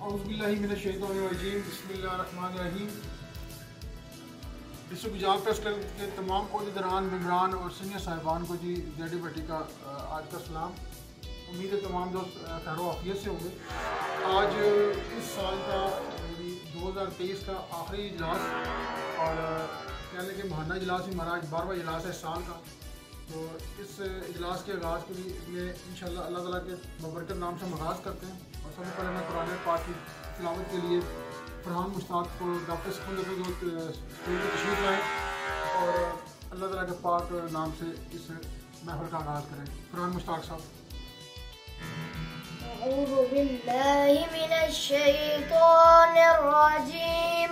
औज़ुबिल्लाहिमिनश्शैतानिर्रजीम बिस्मिल्लाहिर्रहमानिर्रहीम। District Gujrat press club के तमाम अहदेदारान, मेंबरान और सीनियर साहिबान को जी जेडी भट्टी का आज का सलाम। उम्मीद है तमाम दोस्त खैर आफियत से होंगे। आज इस साल का 2023 का आखिरी इजलास और कह लें कि महाना इजलास ही हमारा आज 12वां इजलास है साल का। तो इस इजलास के आगाज़ के लिए इंशाअल्लाह अल्लाह ताला के बबरकत नाम से हम आगाज़ करते हैं। और सबसे पहले मैं कुरान पाक की तिलावत के लिए फरहान मुश्ताक को डॉक्टर स्कूल जो स्कूल की तशरीफ़ लाएँ और अल्लाह ताला के पाक नाम से इस महफिल का आगाज़ करें। फरहान मुश्ताक साहब। अऊज़ु बिल्लाहि मिनश्शैतानिर्रजीम।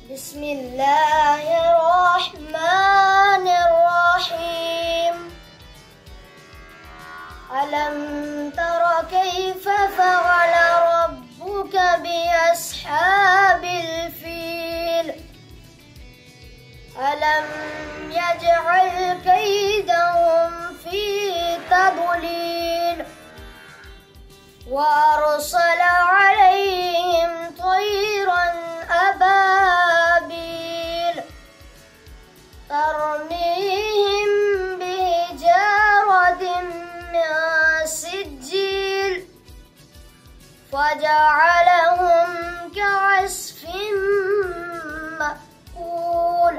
बिस्मिल्लाहिर्रहमानिर्रहीम। अलम तर कैफ़ फ़अल रब्बुक बिअस्हाबिल फ़ील। अलम यजअल कैदहुम फ़ी तज़लील। वअरसल अलैहिम तयरन अबाबील तरमीहिम बिहिजारतिन मिन सिज्जील फजअलहुम कअस्फिन मअकूल।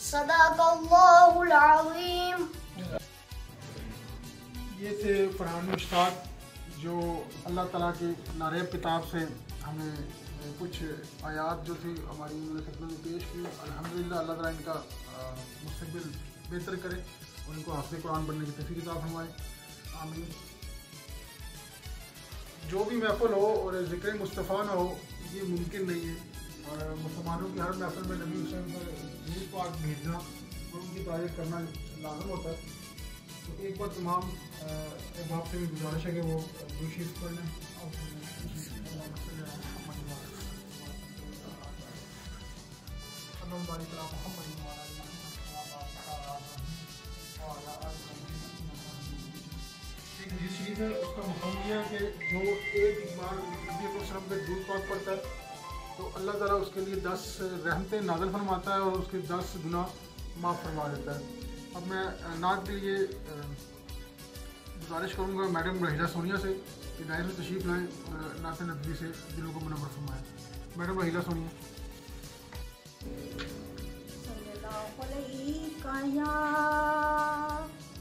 सदक़ल्लाहुल अज़ीम। ये थे फरहान मुश्ताक जो अल्लाह ताला की नारेब किताब से हमें कुछ आयात जो थी हमारी उन्होंने खिदमत में पेश की। अल्हम्दुलिल्लाह अल्लाह ताला इनका मुस्तक़बिल बेहतर करे और इनको हाफ़िज़ कुरान बनने की तौफ़ीक़ अता फरमाए, आमीन। जो भी महफ़िल हो और ज़िक्र मुस्तफ़ा ना हो ये मुमकिन नहीं है। और मुसलमानों की हर महफ़िल में नबी हुसैन पर दूध पाक भेजना और उनकी तारीफ़ करना लाज़िम होता है। तो एक बार तमाम अहबाब से भी गुजारिश है कि वो दुरूद पढ़ लें। एक हदीस शरीफ है उसका मुक़ाम यह है कि जो एक बार नबी वसल्लम पे दूध पाक पड़ता है तो अल्लाह ताला उसके लिए 10 रहमतें नाज़िल फरमाता है और उसके 10 गुनाह माफ़ फरमा देता है। अब मैं नात के लिए गुजारिश करूँगा मैडम रहीला सोनिया से कि दायरे में तशरीफ़ लाएँ और नात नबी से दिलों को मुनव्वर फरमाएँ। मैडम रहीला सोनिया।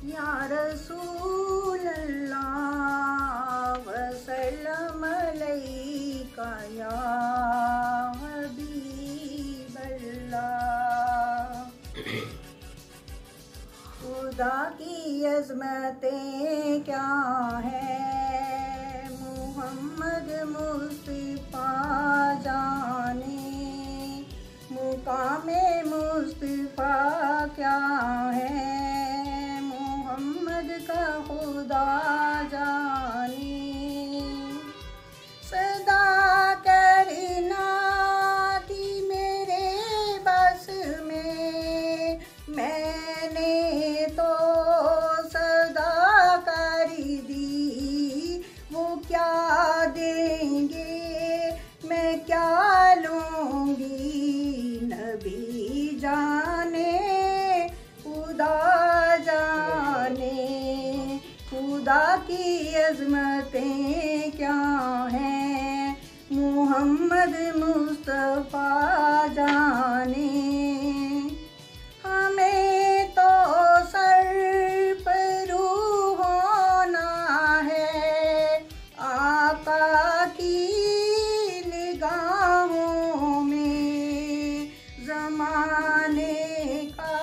या रसूल अल्लाह वसल्लम अलैका या हबीब अल्लाह। खुदा की अज़मतें क्या है मुहम्मद मुस्तफ़ा जाने। मुकामे मुस्तफ़ा क्या है मोहम्मद का खुदा जाने। सदा करना थी मेरे बस में मैंने तो सदा कर दी। वो क्या देंगे मैं क्या लूँगी नबी जाने खुदा जाने। खुदा की अज़मतें क्या हैं मुहम्मद मुस्तफ़ा जाने। हमें तो सर पर होना है आका की निगाहों में। ज़माने का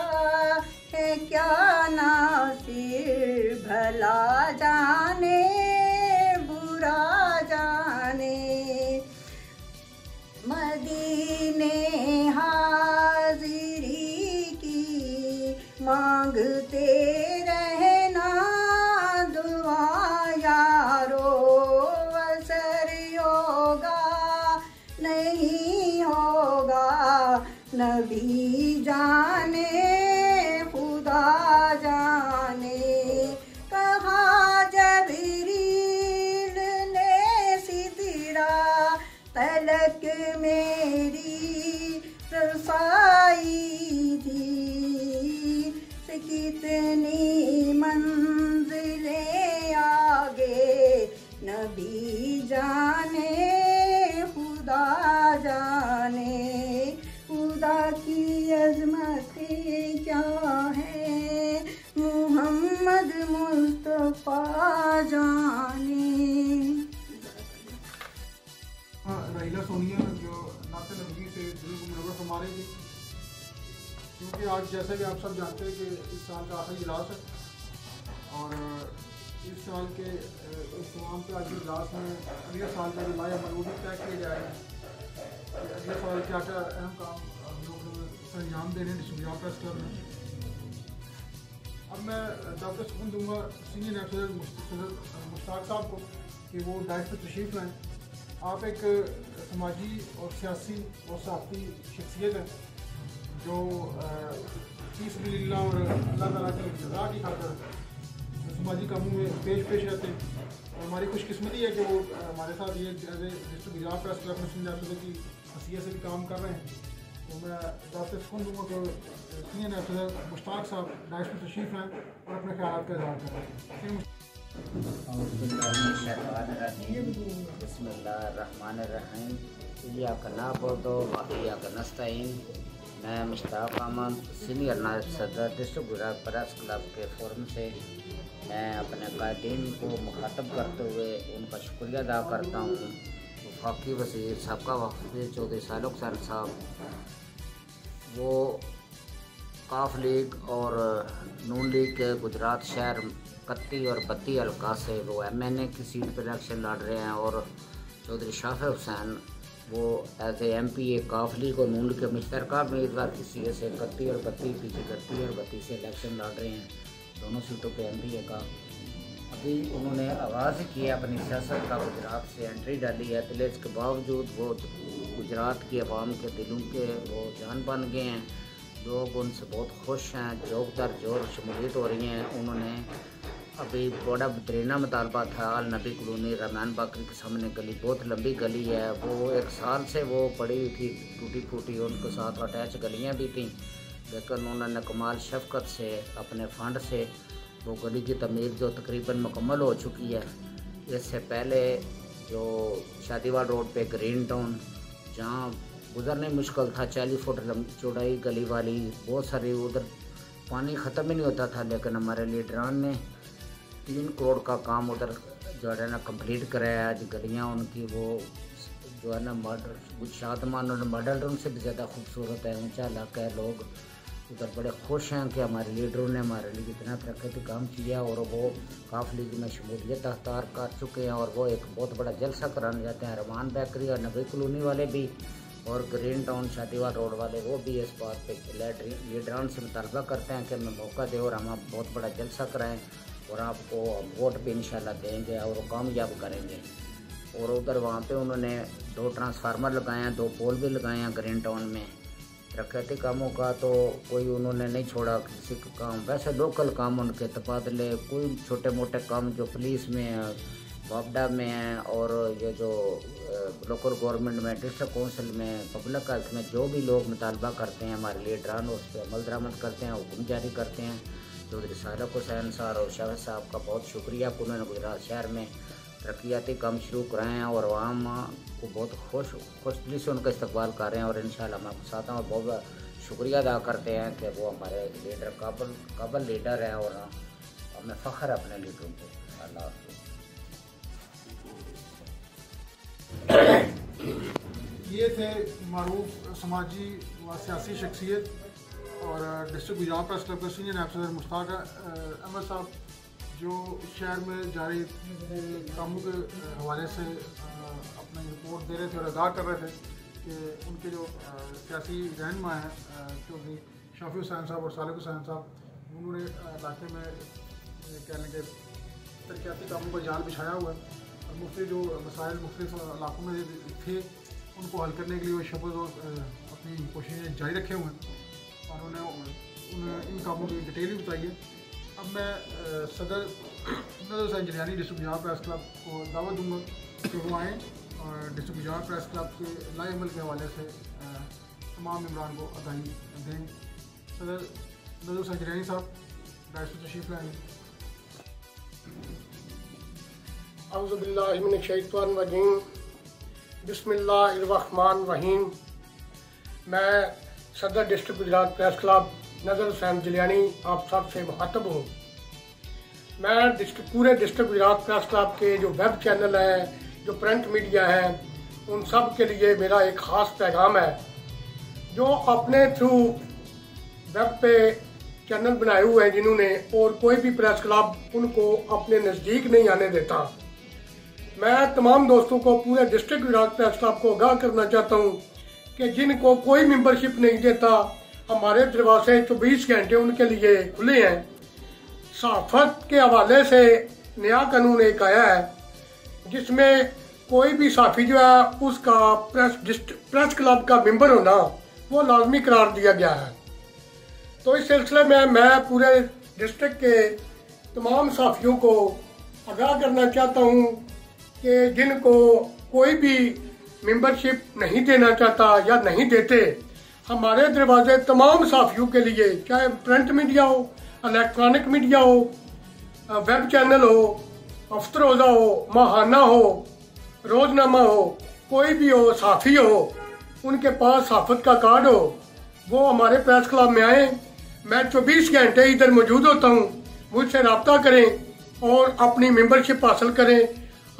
है क्या नासिर भला जाने बुरा जाने। मदीने हाज़िरी की मांगते रहना दुआ यारो। असर होगा नहीं होगा नबी जाने खुदा जाने। कहा जबरील ने सी क्योंकि आज जैसे कि आप सब जानते हैं कि इस साल का आखिरी इजलास है और इस साल के तमाम के आज इजलास में अगले साल का जो लाया अमल वो भी तय किए जा रहे हैं कि अगले साल क्या क्या अहम काम हम लोग अंजाम दे रहे हैं डिस्ट्रिक्ट गुजरात प्रेस क्लब में। अब मैं डॉक्टर सुकून दूंगा सीनियर नायब सदर मुश्ताक साहब को कि वो डाइट पर तशरीफ़ लाएँ। आप एक समाजी और सियासी और सहाफ़ी शख्सियत है जो फीसबिल्लाह और अल्लाह ताला की रज़ा की खातिर समाजी कामों में पेश रहते हैं और हमारी खुशकिस्मती है कि वो हमारे साथ ये as a district Gujrat press club में सीनियर नायब सदर की हैसियत से भी काम कर रहे हैं। तो मैं डॉक्टर सुकून दूंगा कि सीनियर नायब सदर मुश्ताक साहब डाइट पर तशरीफ़ लाएँ और अपने ख्याल का इज़हार करें। बिस्मिल्लाहिर्रहमानिर्रहीम। इय्याका नअबुदु व इय्याका नस्तईन। मैं मुश्ताक अहमद सीनियर नायब सदर डिस्ट्रिक्ट गुजरात प्रेस क्लब के फोरम से मैं अपने कायदीन को मुखातब करते हुए उनका शुक्रिया अदा करता हूँ। वफाकी वज़ीर सबका वफ़ी चौधरी सालुक साहब वो काफ लीग और नून लीग के गुजरात शहर 31 और 32 हल्का से वो MNA की सीट पर इलेक्शन लड़ रहे हैं और चौधरी शाफिर हुसैन वो एज ए MPA काफ लीग और नून लीग के मुश्तरका उम्मीदवार की सीट से 31 और 32 पीछे 31 और 32 से इलेक्शन लड़ रहे हैं दोनों सीटों पे MPA का। अभी उन्होंने आगाज़ किया अपनी सियासत का, गुजरात से एंट्री डाली है, तो इसके बावजूद वो गुजरात की आवाम के दिलों के वो जान बन गए हैं। लोग उनसे बहुत खुश हैं, जोर दर जोर शमूलियत हो रही हैं। उन्होंने अभी बड़ा बेहतरीना मुतालबा था अल नबी कॉलोनी रहमान बाकरी के सामने गली, बहुत लंबी गली है, वो 1 साल से वो पड़ी हुई थी टूटी फूटी, उनके साथ अटैच गलियां भी थीं, लेकिन उन्होंने कमाल शफकत से अपने फंड से वो गली की तमीर जो तकरीबन मुकम्मल हो चुकी है। इससे पहले जो शादीवाल रोड पे ग्रीन टाउन जहाँ गुजरने मुश्किल था, 40 फुट चौड़ाई गली वाली, बहुत सारी उधर पानी ख़त्म ही नहीं होता था, लेकिन हमारे लीडरान ने 3 करोड़ का काम उधर जो है ना कंप्लीट कराया। आज गलियाँ उनकी वो जो है ना मॉडल शादमान और मॉडल उनसे भी ज़्यादा खूबसूरत है, ऊंचा इलाका है। लोग उधर बड़े खुश हैं कि हमारे लीडरों ने हमारे लिए इतना तरक्की काम किया और वो काफ लीग में शमूलियत अख्तियार कर चुके हैं और वो एक बहुत बड़ा जलसा कराने जाते हैं। रहमान बेकरी और नबी कॉलोनी वाले भी और ग्रीन टाउन शादीवाल रोड वाले वो भी इस बात पे लीडरान से मुतालबा करते हैं कि हमें मौका दें और हम बहुत बड़ा जलसा कराएं और आपको वोट भी इंशाल्लाह देंगे और कामयाब करेंगे। और उधर वहाँ पे उन्होंने 2 ट्रांसफार्मर लगाए हैं, 2 पोल भी लगाए हैं ग्रीन टाउन में। तरक्याती कामों का तो कोई उन्होंने नहीं छोड़ा किसी का काम, वैसे लोकल काम उनके तबादले, कोई छोटे मोटे काम जो पुलिस में है, वापडा में है और ये जो लोकल गवर्नमेंट में, डिस्ट्रिक्ट काउंसिल में, पब्लिक हेल्थ में जो भी लोग मुतालबा करते हैं हमारे लीडरान उस पर अमल दरामद करते हैं, हुक्म जारी करते हैं। चौधरी सालुक हुसैन साहब और शाफिर साहब का बहुत शुक्रिया कि उन्होंने गुजरात शहर में तरक्याती काम शुरू कराए हैं और आवाम को बहुत खुश दिली से उनका इस्तकबाल कर रहे हैं और इंशाल्लाह मैं आपके साथ हूँ और बहुत शुक्रिया अदा करते हैं कि वो हमारे लीडर काबिल लीडर हैं और हमें फ़ख्र है अपने लीडरों पर। अल्लाह ये थे मारूफ समाजी व सियासी शख्सियत और डिस्ट्रिक्ट गुजरात प्रेस क्लब के सीनियर नायब सदर मुश्ताक अहमद साहब जो शहर में जारी कामों के हवाले से अपनी रिपोर्ट दे रहे थे और आगाह कर रहे थे कि उनके जो सियासी रहनुमा हैं चौधरी शाफिर हुसैन साहब और सालुक हुसैन साहब, उन्होंने इलाके में कह लें कि तरक्याती कामों का जाल बिछाया हुआ है और मुख्तलिफ जो मसाइल मुख्तलिफ इलाकों में थे उनको हल करने के लिए वो शब अपनी कोशिशें जारी रखे हुए हैं और उन्हें इन कामों की डिटेल भी बताई है। अब मैं सदर नज़र Hussain Jilani district Gujrat press club को दावत दूँगा कि वो आएँ और डिस्ट्रिक्ट गुजरात प्रेस क्लब के लाए अमल के हवाले से तमाम मेम्बरान को आगाही दें। सदर नज़र हुसैन जिलानी साहब डायस पर तशरीफ़ लाएँ। औज़ु बिल्लाहि मिनश शैतानिर रजीम, बिस्मिल्लाहिर्रहमानिर्रहीम। मैं सदर डिस्ट्रिक्ट गुजरात प्रेस क्लब नज़र हुसैन जिलानी आप सब से मुखातब हूँ। मैं पूरे डिस्ट्रिक्ट गुजरात प्रेस क्लब के जो वेब चैनल है, जो प्रिंट मीडिया है, उन सब के लिए मेरा एक ख़ास पैगाम है। जो अपने थ्रू वेब पे चैनल बनाए हुए हैं जिन्होंने, और कोई भी प्रेस क्लब उनको अपने नज़दीक नहीं आने देता। मैं तमाम दोस्तों को, पूरे डिस्ट्रिक्ट गुजरात प्रेस क्लब को आगाह करना चाहता हूँ कि जिनको कोई मेंबरशिप नहीं देता, हमारे दरवाजे 24 घंटे उनके लिए खुले हैं। सहाफ़त के हवाले से नया कानून एक आया है जिसमें कोई भी साफ़ी जो है उसका प्रेस क्लब का मेंबर होना वो लाजमी करार दिया गया है। तो इस सिलसिले में मैं पूरे डिस्ट्रिक्ट के तमाम साफियों को आगाह करना चाहता हूँ कि जिनको कोई भी मेंबरशिप नहीं देना चाहता या नहीं देते, हमारे दरवाजे तमाम साफियों के लिए, चाहे प्रिंट मीडिया हो, इलेक्ट्रॉनिक मीडिया हो, वेब चैनल हो, अफ्तरोज़ा हो, माहाना हो, रोज़नामा हो, कोई भी हो, साफ़ी हो, उनके पास सहाफ़त का कार्ड हो, वो हमारे प्रेस क्लब में आए। मैं 24 घंटे इधर मौजूद होता हूँ, मुझसे रब्ता करें और अपनी मेंबरशिप हासिल करें।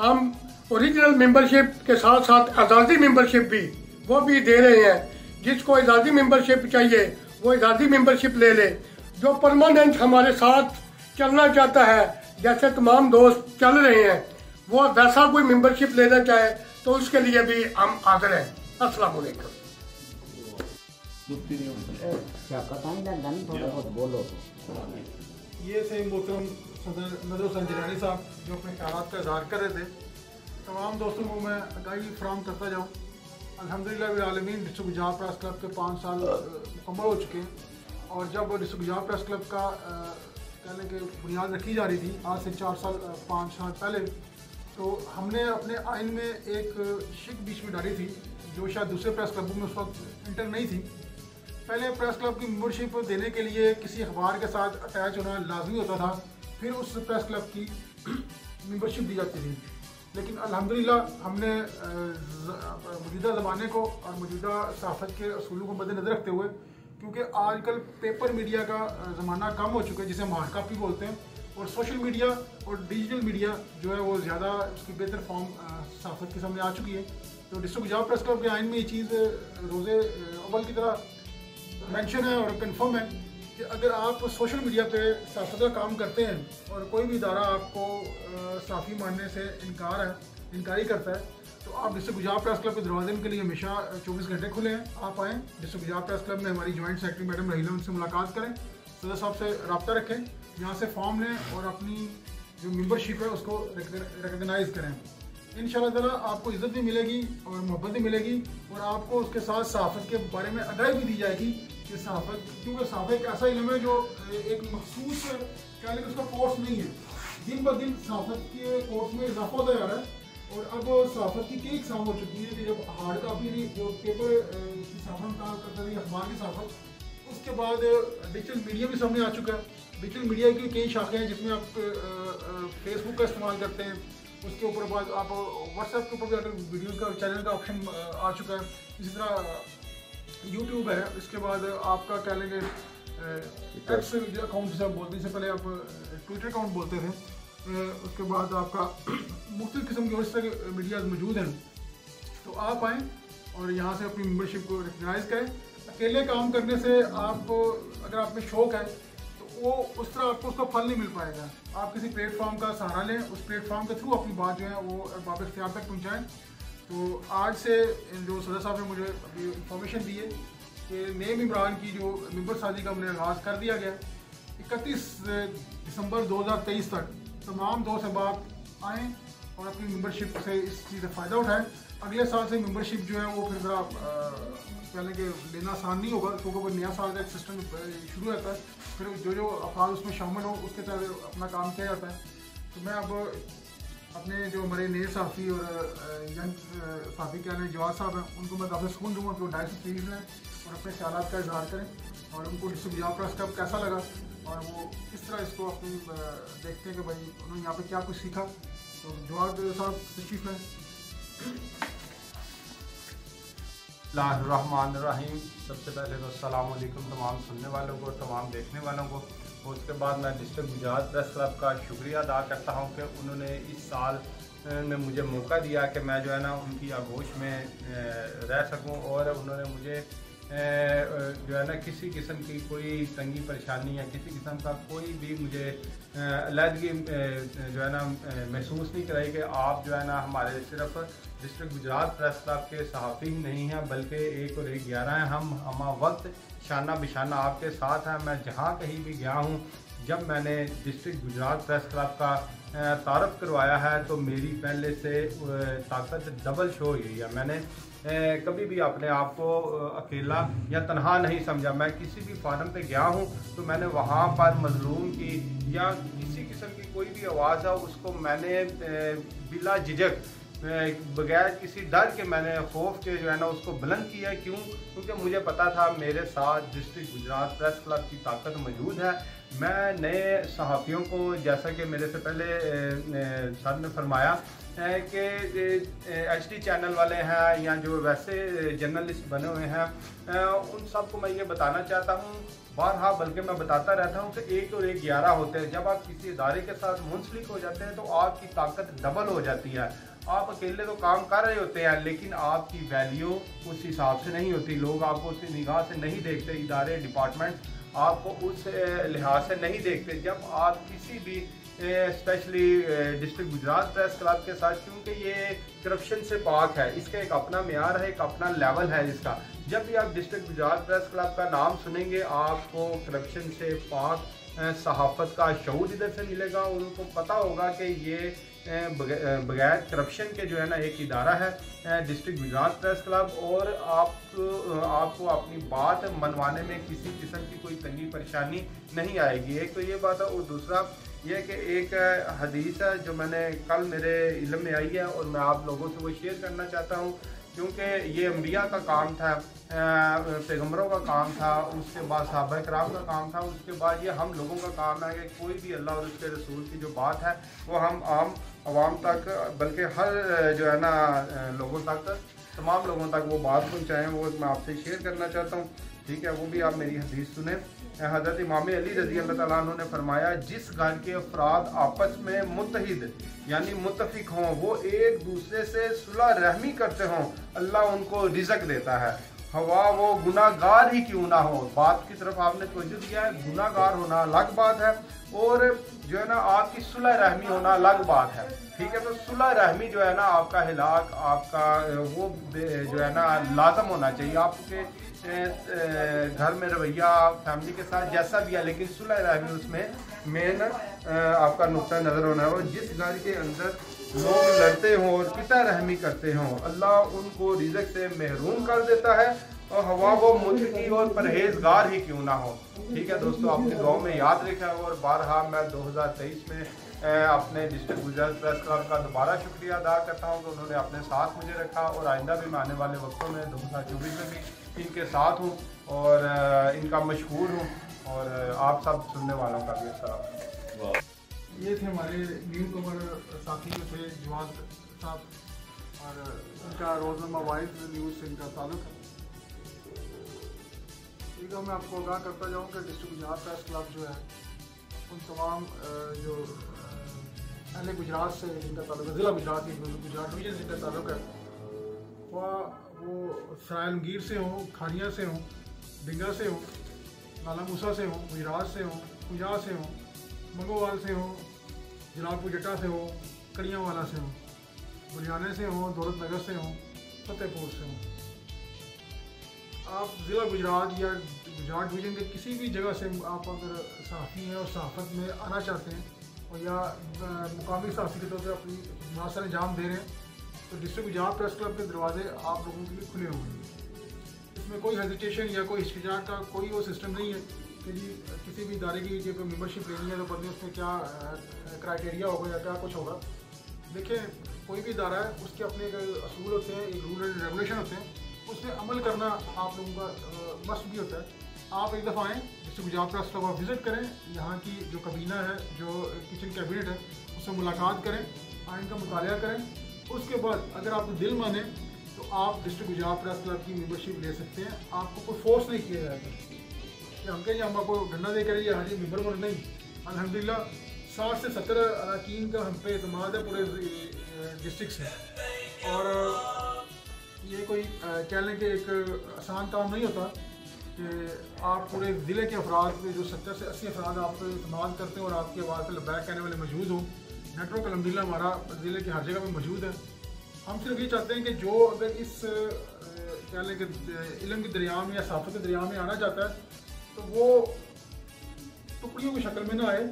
हम ओरिजिनल मेंबरशिप के साथ साथ आज़ादी मेंबरशिप भी वो भी दे रहे हैं। जिसको आज़ादी मेंबरशिप चाहिए वो आज़ादी मेंबरशिप ले ले। जो परमानेंट हमारे साथ चलना चाहता है, जैसे तमाम दोस्त चल रहे हैं, वो वैसा कोई मेंबरशिप लेना चाहे तो उसके लिए भी हम हाजिर हैं। अस्सलाम वालेकुम। ये थे मोहतरम सदर नजर हुसैन जिलानी साहब जो अपने ख्यालात का इजहार कर रहे थे। तमाम दोस्तों को मैं आगाही फराहम करता जाऊँ। अल्हम्दुलिल्लाह आलमीन डिस्ट्रिक्ट गुजरात प्रेस क्लब के 5 साल मुकम्मल हो चुके हैं, और जब डिस्ट्रिक्ट गुजरात प्रेस क्लब का कहने की बुनियाद रखी जा रही थी आज से 5 साल पहले, तो हमने अपने आइन में एक शिक बीच में डाली थी जो शायद दूसरे प्रेस क्लबों में उस वक्त इंटर नहीं थी। पहले प्रेस क्लब की मेंबरशिप देने के लिए किसी अखबार के साथ अटैच होना लाजमी होता था, फिर उस प्रेस क्लब की मेंबरशिप दी जाती थी। लेकिन अल्हम्दुलिल्लाह हमने मौजूदा ज़माने को और मौजूदा सहाफ़त के असूलों को मद्देनज़र रखते हुए, क्योंकि आजकल पेपर मीडिया का ज़माना कम हो चुका है जिसे हार्ड कॉपी बोलते हैं, और सोशल मीडिया और डिजिटल मीडिया जो है वो ज़्यादा उसकी बेहतर फॉर्म सहाफ़त के सामने आ चुकी है। तो डिस्ट्रिक्ट गुजरात प्रेस क्लब के आइन में ये चीज़ रोज़े अव्वल की तरह मेंशन है और कंफर्म है कि अगर आप सोशल मीडिया पे सहाफ़त का काम करते हैं और कोई भी इदारा आपको साफ़ी मानने से इनकारी करता है, तो आप डिस्ट्रिक्ट गुजरात प्रेस क्लब के दरवाजे के लिए हमेशा 24 घंटे खुले हैं। आप आएँ डिस्ट्रिक्ट गुजरात प्रेस क्लब में, हमारी जॉइंट सेक्रेटरी मैडम रहीला, उनसे मुलाकात करें, सदर साहब से रब्ता रखें, यहाँ से फॉर्म लें और अपनी जो मेंबरशिप है उसको रिकगनाइज़ करें। इंशाल्लाह ताला आपको इज़्ज़त भी मिलेगी और मोहब्बत भी मिलेगी, और आपको उसके साथ सहाफ़त के बारे में आगाही भी दी जाएगी कि सहाफ़त, क्योंकि सहाफ़त एक ऐसा इल्म है जो एक मखसूस क्या लेकिन उसका कोर्स नहीं है। दिन ब दिन सहाफ़त के कोर्स में इजाफा होता जा रहा है, और अब सहाफ़त की कई इक़साम हो चुकी है कि जब हार्ड कापी जो पेपर की सहाफ़त काम करता है अखबार की सहाफ़त, उसके बाद डिजिटल मीडिया भी सामने आ चुका है। डिजिटल मीडिया की कई शाखें हैं जिसमें आप फेसबुक का इस्तेमाल करते हैं, उसके ऊपर बाद आप व्हाट्सएप के ऊपर भी अगर वीडियोज़ का चैनल का ऑप्शन आ चुका है। इसी तरह यूट्यूब है, इसके बाद आपका क्या लेंगे एक्स अकाउंट जिसे आप बोलते हैं, इससे पहले आप ट्विटर अकाउंट बोलते थे, उसके बाद आपका मुख्तलिफ़ किस्म के और इस तरह के मीडियाज़ मौजूद हैं। तो आप आएँ और यहाँ से अपनी मेंबरशिप को रिकगनाइज़ करें। अकेले काम करने से आपको अगर आप में शौक़ है तो वो उस तरह आपको उसका फल नहीं मिल पाएगा। आप किसी प्लेटफॉर्म का सहारा लें, उस प्लेटफॉर्म के थ्रू अपनी बात जो है वो बाब इख्तियार तक पहुँचाएँ। तो आज से जो सदर साहब ने मुझे अभी इंफॉर्मेशन दी है कि नए मेंबरान की जो मेंबर साजी का हमने आगाज़ कर दिया गया 31 दिसंबर 2023 तक तमाम दोस्त अहबाब आएँ और अपनी मेंबरशिप से इस चीज़ का फ़ायदा उठाएँ। अगले साल से मेंबरशिप जो है वो फिर ज़रा पहले के लेना आसान नहीं होगा, क्योंकि वो नया साल का एक सिस्टम शुरू रहता है, फिर जो अफराद उसमें शामिल हो उसके तहत अपना काम किया जाता है। तो मैं अब अपने जो हमारे नए साफ़ी और यंग साफ़ी क्या हैं जवाद साहब हैं, उनको मैं काफ़ी सुकून दूँगा कि वो 250 प्लीज़ लें और अपने ख्यालात का इजहार करें, और उनको डिस्ट्रिक्ट गुजरात प्रेस क्लब कैसा लगा और वो किस तरह इसको अपनी देखते हैं कि भाई उन्होंने यहाँ पे क्या कुछ सीखा। तो जवाद साहब तशरीफ़ लें। बिस्मिल्लाहिर्रहमानिर्रहीम। सबसे पहले तो अस्सलाम वालेकुम तमाम सुनने वालों को, तमाम देखने वालों को। उसके बाद मैं डिस्ट्रिक्ट गुजरात प्रेस क्लब का शुक्रिया अदा करता हूं कि उन्होंने इस साल में मुझे मौका दिया कि मैं जो है ना उनकी आगोश में रह सकूं, और उन्होंने मुझे जो है ना किसी किस्म की कोई तंगी परेशानी या किसी किस्म का कोई भी मुझे अलहदगी जो है ना महसूस नहीं कराई कि आप जो है ना हमारे सिर्फ डिस्ट्रिक्ट गुजरात प्रेस क्लब के सहाफ़ी ही नहीं हैं बल्कि 1 और 1 11 हैं। हम वक्त शाना बिशाना आपके साथ हैं। मैं जहाँ कहीं भी गया हूँ, जब मैंने डिस्ट्रिक्ट गुजरात प्रेस क्लब का तारफ़ करवाया है तो मेरी पहले से ताकत डबल शो हुई है। मैंने कभी भी अपने आप को अकेला या तनहा नहीं समझा। मैं किसी भी फार्म पे गया हूँ तो मैंने वहाँ पर मजलूम की या किसी किस्म की कोई भी आवाज़ है उसको मैंने बिला झिझक बगैर किसी डर के मैंने खौफ के जो है ना उसको बुलंद किया। क्यों? क्योंकि मुझे पता था मेरे साथ डिस्ट्रिक्ट गुजरात प्रेस क्लब की ताकत मौजूद है। मैं नए सहाफ़ियों को, जैसा कि मेरे से पहले सर ने फरमाया कि HD चैनल वाले हैं या जो वैसे जर्नलिस्ट बने हुए हैं, उन सबको मैं ये बताना चाहता हूँ बारहा, बल्कि मैं बताता रहता हूँ कि 1 और 1 11 होते हैं। जब आप किसी इदारे के साथ मुंसलिक हो जाते हैं तो आपकी ताकत डबल हो जाती है। आप अकेले तो काम कर रहे होते हैं लेकिन आपकी वैल्यू उस हिसाब से नहीं होती। लोग आपको उस निगाह से नहीं देखते, इदारे डिपार्टमेंट आपको उस लिहाज से नहीं देखते। जब आप किसी भी specially district Gujrat press club के साथ, क्योंकि ये करप्शन से पाक है, इसका एक अपना मेयार है, एक अपना लेवल है इसका। जब भी आप डिस्ट्रिक्ट गुजरात प्रेस क्लब का नाम सुनेंगे आपको करप्शन से पाक सहाफ़त का शऊर इधर से मिलेगा और उनको पता होगा कि ये बगैर करप्शन के जो है ना एक इदारा है डिस्ट्रिक्ट गुजरात प्रेस क्लब। और आपको अपनी बात मनवाने में किसी किस्म की कोई तंगी परेशानी नहीं आएगी। एक तो ये बात है, और दूसरा ये कि एक हदीस है जो मैंने कल मेरे इल्म में आई है और मैं आप लोगों से वो शेयर करना चाहता हूँ, क्योंकि ये अम्बिया का काम था, पैगम्बरों का काम था, उसके बाद सहाबा किराम का काम था, उसके बाद ये हम लोगों का काम है कि कोई भी अल्लाह और उसके रसूल की जो बात है वो हम आम आवाम तक, बल्कि हर जो है ना लोगों तक, तमाम लोगों तक वो बात पहुँचाएँ। वो मैं आपसे शेयर करना चाहता हूँ, ठीक है? वो भी आप मेरी हदीस सुने। हज़रत इमाम अली रज़ी अल्लाह तआला अन्हु ने फरमाया, जिस घर के अफराद आपस में मुत्तहिद यानी मुत्तफिक हों, वो एक दूसरे से सुलह रहमी करते हों, अल्लाह उनको रिज़्क देता है। हवा वो गुनाहगार ही क्यों ना हो। बात की तरफ आपने तवज्जो दिया है, गुनाहगार होना अलग बात है और जो है ना आपकी सुलह रहमी होना अलग बात है, ठीक है? तो सुलह रहमी जो है ना आपका हिलाक, आपका वो जो है ना लाजम होना चाहिए। आपके घर में रवैया फैमिली के साथ जैसा भी है, लेकिन सुलह रहमी उसमें मेन आपका नुक्ता नज़र होना है। और जिस घर के अंदर लोग लड़ते हों और पिता रहमी करते हों, अल्लाह उनको रिज़्क से महरूम कर देता है। और हवा वो मुत्तकी और परहेजगार ही क्यों ना हो, ठीक है दोस्तों? अपने गाँव में याद रखा। और बारहा मैं 2023 में अपने डिस्ट्रिक्ट गुजरात प्रेस क्लब का दोबारा शुक्रिया अदा करता हूँ कि उन्होंने अपने साथ मुझे रखा और आइंदा भी मैं आने वाले वक्तों में 2024 में भी इनके साथ हूँ और इनका मशहूर हूँ और आप सब सुनने वालों का भी अच्छा। ये थे हमारे न्यू कमर साथी में थे जवाद साहब और इनका रोज़नामा वाइज न्यूज़ से इनका ताल्लुक है। ठीक है, मैं आपको आगाह करता जाऊँ कि डिस्ट्रिक्ट गुजरात प्रेस क्लब जो है उन तमाम जो अहले गुजरात से जिनका ताल्लुक है, ज़िला गुजरात की गुजरात डिवीजन जिनका ताल्लुक है, वो सरायलमगीर से हों, खानिया से हों, डिंगा से हों, नाला मूसा से हों, गुजरात से हों, पुंजाब से हों, मंगोवाल से हों, जलालपुर जट्टा से हों, कड़ियाँवाला से हों, बुलियाने से हों, दौलत नगर से हों, फतेहपुर से हों। आप ज़िला गुजरात या गुजरात डिवीज़न के किसी भी जगह से आप अगर सहाफ़ी हैं और सहाफ़त में आना चाहते हैं और या मुकामी सहाफ़ी के तौर पर अपनी मुनासर अंजाम दे रहे हैं तो डिस्ट्रिक्ट गुजरात प्रेस क्लब के दरवाजे आप लोगों के लिए खुले हुए हैं। इसमें कोई हेजिटेशन या कोई हिचकिचाहट का कोई वो सिस्टम नहीं है कि जी किसी भी इदारे की कोई मेम्बरशिप लेनी है तो बदले उसमें क्या क्राइटेरिया होगा या क्या कुछ होगा। देखिए, कोई भी इदारा है उसके अपने एक असूल होते हैं, एक रूल एंड रेगुलेशन होते हैं, उसमें अमल करना आप लोगों का मस्ट भी होता है। आप एक दफ़ा आएँ डिस्ट्रिक्ट गुजरात प्रेस क्लब आप विज़िट करें, यहाँ की जो कबीना है, जो किचन कैबिनेट है, उससे मुलाकात करें, आइन का मुतालिया करें। उसके बाद अगर आपको दिल माने तो आप डिस्ट्रिक्ट गुजरात प्रेस क्लब की मेम्बरशिप ले सकते हैं। आपको कोई फोर्स नहीं किया जाएगा कि हम कहें हम आपको डंडा दे कर हाँ जी मेम्बर बन, नहीं। अल्हम्दुलिल्लाह 60 से 70 अरकान का हम पे एतमाद है पूरे डिस्ट्रिक्ट से। और ये कोई कह लें कि एक आसान काम नहीं होता कि आप पूरे ज़िले के अफराद में जो 70 से 80 अफराद आप पे इस्तेमाल करते हैं और आपकी आवाज़ पर लबैक कहने वाले मौजूद हों। नेटवर्क अल्हम्दुलिल्लाह हमारा ज़िले के हर जगह में मौजूद है। हम सिर्फ ये चाहते हैं कि जो अगर इस क्या लें कि इल्म के दरिया में या साफ़त के दरिया में आना चाहता है तो वो टुकड़ियों की शक्ल में ना आए,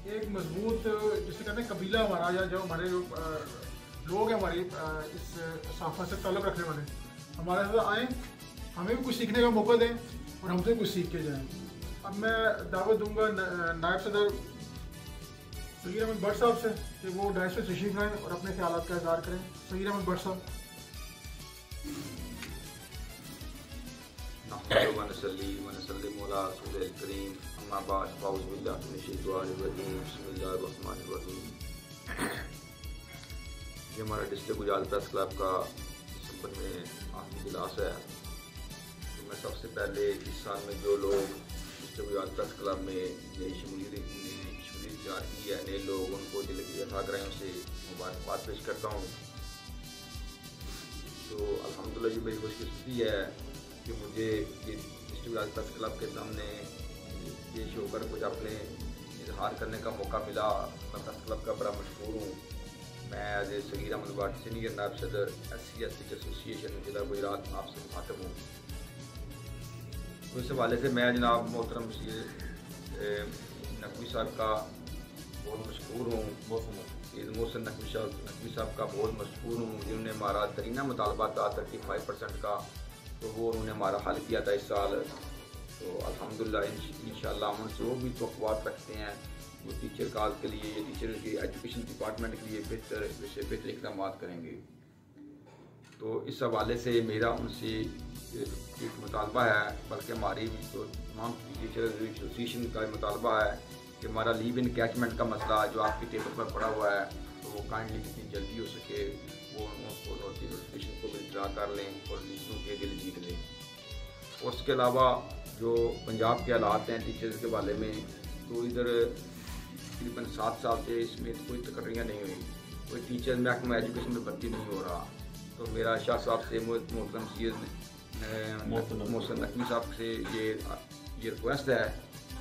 एक मजबूत जिसे कहते हैं कबीला हमारा या जो हमारे लोग हैं हमारी इस साफ़त से ताल्लुक़ रखने वाले हमारे साथ आएँ, हमें भी कुछ सीखने का मौका दें और हमसे कुछ सीख के जाएँ। अब मैं दावत दूंगा नायब सदर सगीर अहमद भट्ट साहब से कि वो डायस पे तशरीफ लाएँ और अपने ख्यालात का इज़हार करें। सगीर अहमद भट्ट साहब। ये हमारा डिस्ट्रिक्ट गुजरात प्रेस क्लब का दिसंबर में आखिरी इजलास है। तो मैं सबसे पहले इस साल में जो लोग डिस्ट्रिक्ट गुजरात प्रेस क्लब में नई शमूलियत की है, नए लोग उनको दिल की अथाग्रहों से मुबारकबाद पेश करता हूँ। तो अल्हम्दुलिल्लाह ये मेरी खुशकिस्मती है कि मुझे ये डिस्ट्रिक्ट गुजरात प्रेस क्लब के सामने पेश होकर कुछ अपने इजहार करने का मौका मिला। मैं प्रेस क्लब का बड़ा मशहूर हूँ। मैं as a Saghir Ahmed Bhatt senior नायब सदर SC/ST एसोसिएशन जिला गुजरात आपसे मुखातब हूँ। तो इस हवाले से मैं जनाब मोहतरम नकवी साहब का बहुत मशहूर हूँ, मोहसिन नकवी साहब का बहुत मशहूर हूँ, जिन्होंने हमारा तरीना मुतालबा था 35% का, तो वो उन्होंने हमारा हल किया था इस साल। तो अल्हम्दुलिल्लाह इंशाअल्लाह हम उनसे वो भी तवक्कुआत रखते हैं वो टीचर काज के लिए, ये टीचर के एजुकेशन डिपार्टमेंट के लिए बेहतर इक़दाम करेंगे। तो इस हवाले से मेरा उनसे एक मुतालबा है, बल्कि हमारी तो तमाम टीचर एसोसिएशन का मुतालबा है कि हमारा लीव इन कैचमेंट का मसला जो आपके टेबल पर पड़ा हुआ है, तो वो काइंडली जितनी जल्दी हो सके वो उनको नोटिफिकेशन को विड्रा कर लें और टीचरों के दिल जीत लें। और उसके अलावा जो पंजाब के हालात हैं टीचर्स के बारे में, तो इधर तकरीबन 7 साल से इसमें कोई तकर्रियाँ नहीं हुई, कोई टीचर महकमा एजुकेशन में भर्ती नहीं हो रहा। तो मेरा शाह साहब से मोहतरम मोहसिन नकवी साहब से ये रिक्वेस्ट है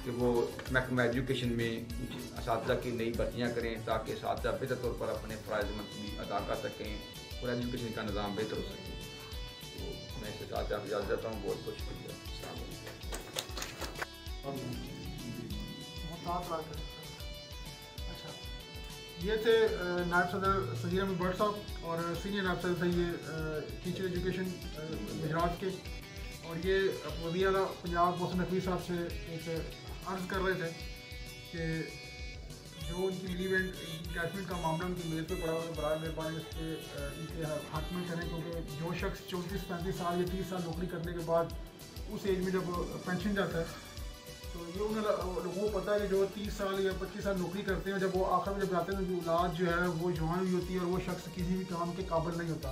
कि वो महकमा एजुकेशन में कुछ असातिज़ा की नई भर्तियाँ करें ताकि असातिज़ा बेहतर तौर पर अपने फ़राइज़ मंसूबी अदा कर सकें और एजुकेशन का निज़ाम बेहतर हो सके। तो मैं इसके साथ आप इजाज़त देता हूँ। बहुत बहुत शुक्रिया। अच्छा, ये थे नायब सदर सगीर अहमद भट्ट साहब और सीनियर नायब सदर थे ये टीचर एजुकेशन गुजरात के, और ये वज़ीर आला पंजाब मोहसिन नकवी साहब से एक अर्ज़ कर रहे थे कि जो उनकी लीव एंड कैचमेंट का मामला उनकी मेज़ पे पड़ा हुआ है, बराए मेहरबानी उस पर इनके हक में करें, क्योंकि जो शख्स 34-35 साल या 30 साल नौकरी करने के बाद उस एज में जब पेंशन जाता है, तो ये उन लोगों को पता है कि जो 30 साल या 25 साल नौकरी करते हैं, जब वो आखिर में जब जाते हैं तो औलाद जो है वो जवान हुई होती है और वो शख्स किसी भी काम के काबिल नहीं होता।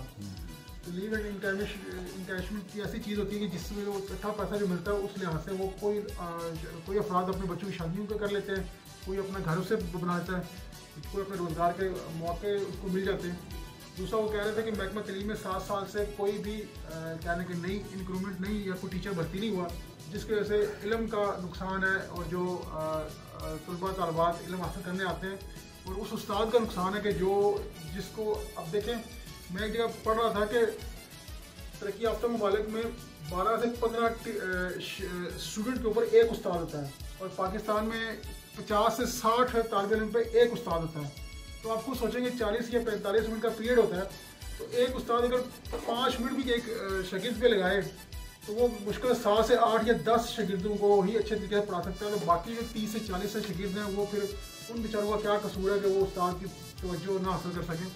तो लीव एंड इनकैशमेंट की ऐसी चीज़ होती है कि जिसमें वो इकट्ठा पैसा जो मिलता है उस लिहाज से वो कोई अफराद अपने बच्चों की शादियों का कर लेते हैं, कोई अपना घर से बना लेता है, कोई अपने रोज़गार के मौके उसको मिल जाते हैं। दूसरा वो कह रहे थे कि महकमा तलीम में 7 साल से कोई भी कहने की नई इंक्रूवमेंट नहीं या कोई टीचर भर्ती नहीं हुआ, जिसकी वजह से इल्म का नुकसान है और जो तलबा तलबात इल्म हासिल करने आते हैं, और उस उस्ताद का नुकसान है कि जो जिसको अब देखें, मैं एक जगह पढ़ रहा था कि तरक्की याफ्ता ममालिक में 12 से 15 स्टूडेंट के ऊपर एक उस्ताद होता है, और पाकिस्तान में 50 से 60 तालिब इल्म पे एक उस्ताद होता है। तो आप खुद सोचेंगे 40 या 45 मिनट का पीरियड होता है, तो एक उस्ताद अगर 5 मिनट भी एक शागिर्द पे लगाए तो वो मुश्किल 7 से 8 या 10 शागिर्दों को ही अच्छे तरीके से पढ़ा सकता है। तो बाकी जो 30 से 40 से शागिर्द हैं वो फिर उन बेचारों का क्या कसूर है कि वो उस्ताद की तवज्जो ना हासिल कर सकें।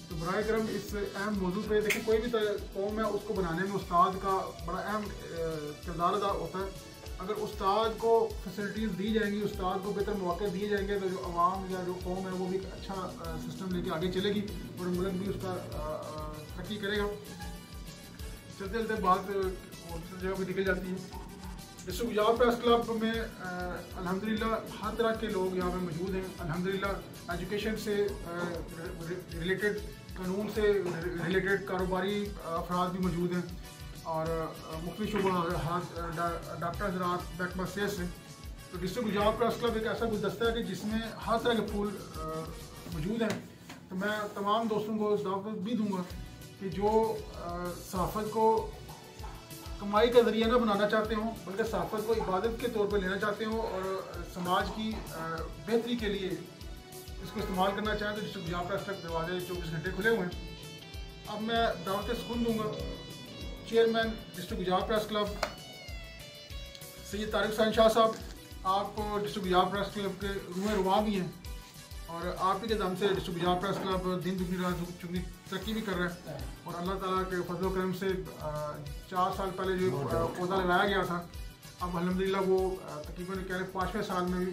तो बराए करम इस अहम मौजू पे देखिए, कोई भी कौम है उसको बनाने में उस्ताद का बड़ा अहम किरदार अदा होता है। अगर उस्ताद को फैसिलिटीज़ दी जाएंगी, उस्ताद को बेहतर मौके दिए जाएंगे, तो जो आवाम या जो कौम है वो भी एक अच्छा सिस्टम लेके आगे चलेगी और मुल्क भी उसका तरक्की करेगा। चलते चलते बात जगह पर निकल जाती है। डिस्ट्रिक्ट गुजरात प्रेस क्लब में अल्हम्दुलिल्लाह हर तरह के लोग यहाँ पे मौजूद हैं। अल्हम्दुलिल्लाह एजुकेशन से रिलेटेड, कानून से रिलेटेड कारोबारी अफराद भी मौजूद हैं। और मुख्तलिफ शोबा हाथ डॉक्टर हज़रात महकमा सेहत से। तो डिस्ट्रिक्ट गुजरात प्रेस क्लब एक ऐसा गुलदस्ता है कि जिसमें हर तरह के फूल मौजूद हैं। तो मैं तमाम दोस्तों को दावत भी दूंगा कि जो सहाफ़त को कमाई का ज़रिया ना बनाना चाहते हों, बल्कि सहाफ़त को इबादत के तौर पर लेना चाहते हों और समाज की बेहतरी के लिए इसको इस्तेमाल करना चाहें, तो डिस्ट्रिक्ट गुजरात प्रेस क्लब दरवाजे 24 घंटे खुले हुए हैं। अब मैं दावत सुकून दूँगा chairman district Gujrat press club Syed Tariq Hussain Shah साहब। आप डिस्ट्रिक्ट गुजरात प्रेस क्लब के रूह रुआ भी हैं और आप ही के दम से डिस्ट्रिक्ट गुजरात प्रेस क्लब दिन दुगनी रात चुगनी तरक्की भी कर रहा है। और अल्लाह ताला के फजल करम से 4 साल पहले जो पौधा लगाया गया था, अब अल्हम्दुलिल्लाह वो तकरीबन कह रहे 5वें साल में भी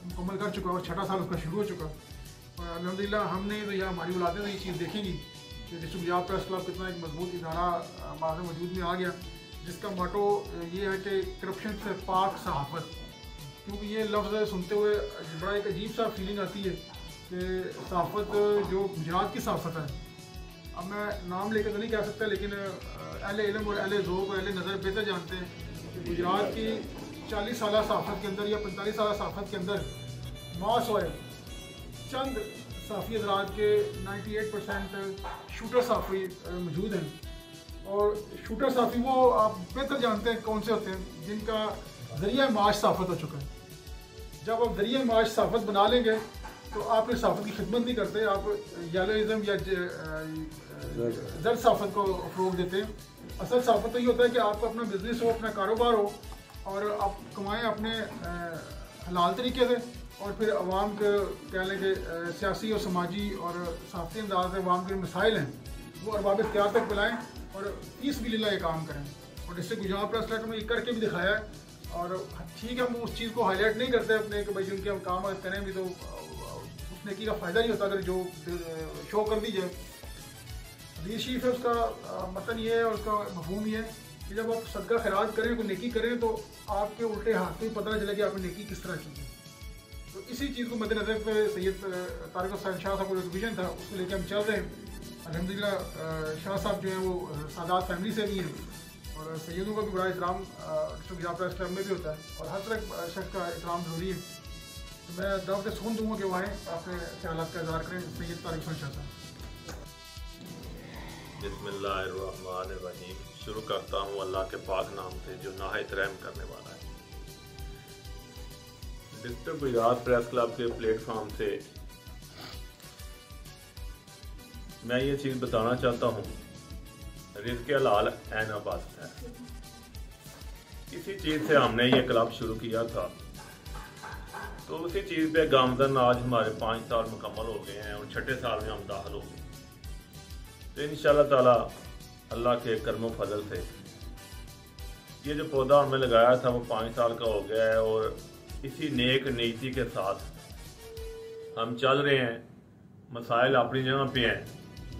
मुकम्मल कर चुका और 6ठा साल उसका शुरू हो चुका। और अल्हम्दुलिल्लाह हमने तो यह हमारी औलादें तो ये चीज़ देखेंगी कि डिस्ट्रिक्ट गुजरात प्रेस क्लब कितना एक मजबूत इदारा हमारे वजूद में आ गया, जिसका मोटो ये है कि करप्शन से पाक सहाफ़त। क्योंकि ये लफ्ज़ सुनते हुए बड़ा एक अजीब सा फीलिंग आती है कि सहाफ़त जो गुजरात की सहाफ़त है, अब मैं नाम लेकर तो नहीं कह सकता, लेकिन अहले इल्म और अहले ज़ौक़ और अहले नज़र बेहतर जानते हैं कि गुजरात की 40 साल सहाफ़त के अंदर या 45 साल सहाफ़त के अंदर मास हुए चंद सहाफ़ी हज़रात के 98% शूटर सहाफ़ी मौजूद हैं। और शूटर सहाफ़ी वो आप बेहतर जानते हैं कौन से होते हैं, जिनका ज़रिया माश सहाफ़त हो चुका है। जब आप ज़रिया माश सहाफ़त बना लेंगे तो आप इस सहाफ़त की खिदमत नहीं करते, आप येलोइज़म या जर्द सहाफ़त को फ़रोग़ देते हैं। असल सहाफ़त तो ये होता है कि आपका अपना बिज़नेस हो, अपना कारोबार हो और आप कमाएँ अपने हलाल तरीके से, और फिर अवाम के कह लें कि सियासी और समाजी और सहाफ़ती अंदाज से अवाम के मसाइल हैं वो अरबाब इख्तियार तक बुलाएँ और फ़ीसबिलिल्लाह ये काम करें। और डिस्ट्रिक्ट गुजरात प्रेस क्लब में ये करके भी दिखाया है। और ठीक है, हम उस चीज़ को हाईलाइट नहीं करते अपने कि भाई जिनके हम काम करें भी तो उस नेकी का फ़ायदा नहीं होता अगर जो शो कर दी जाए। हदीस शरीफ है, उसका मतन ये है और उसका मफ़हूम ये है कि जब आप सदका खैरात करें, कोई नेकी करें, तो आपके उल्टे हाथ से पता चले कि आपने नेकी किस तरह की है। तो इसी चीज़ को मद्देनज़र पे सैयद तारिक हुसैन शाह साहब का जो विजन था उसको लेकर हम चल रहे हैं। अल्हम्दुलिल्लाह शाह साहब जो हैं वो सादात फैमिली से भी हैं और सैयदों का भी बड़ा एहतराम डिस्ट्रिक्ट गुजरात प्रेस क्लब में भी होता है और हर तरह शख्स का एहतराम ज़रूरी है। तो मैं दावत सुन दूँगा कि वो आएँ, अपने ख्यालात का इज़हार करें। सैयद तारिक हुसैन शाह साहब। बिस्मिल्लाहिर्रहमानिर्रहीम। शुरू करता हूँ अल्लाह के पाक नाम से जो नाहित रहम करने वाला है। डिस्ट्रिक्ट गुजरात प्रेस क्लब के प्लेटफॉर्म से मैं ये चीज़ बताना चाहता हूँ, रिज़्क़ हलाल ऐन अबादत है। इसी चीज़ से हमने ये क्लब शुरू किया था, तो उसी चीज़ पे गामदन आज हमारे 5 साल मुकम्मल हो गए हैं और 6ठे साल में हम दाखिल हो गए। तो इंशाअल्लाह ताला अल्लाह के करम फजल से ये जो पौधा हमने लगाया था वो 5 साल का हो गया है और इसी नेक नीति के साथ हम चल रहे हैं। मसाइल अपनी जगह पे हैं,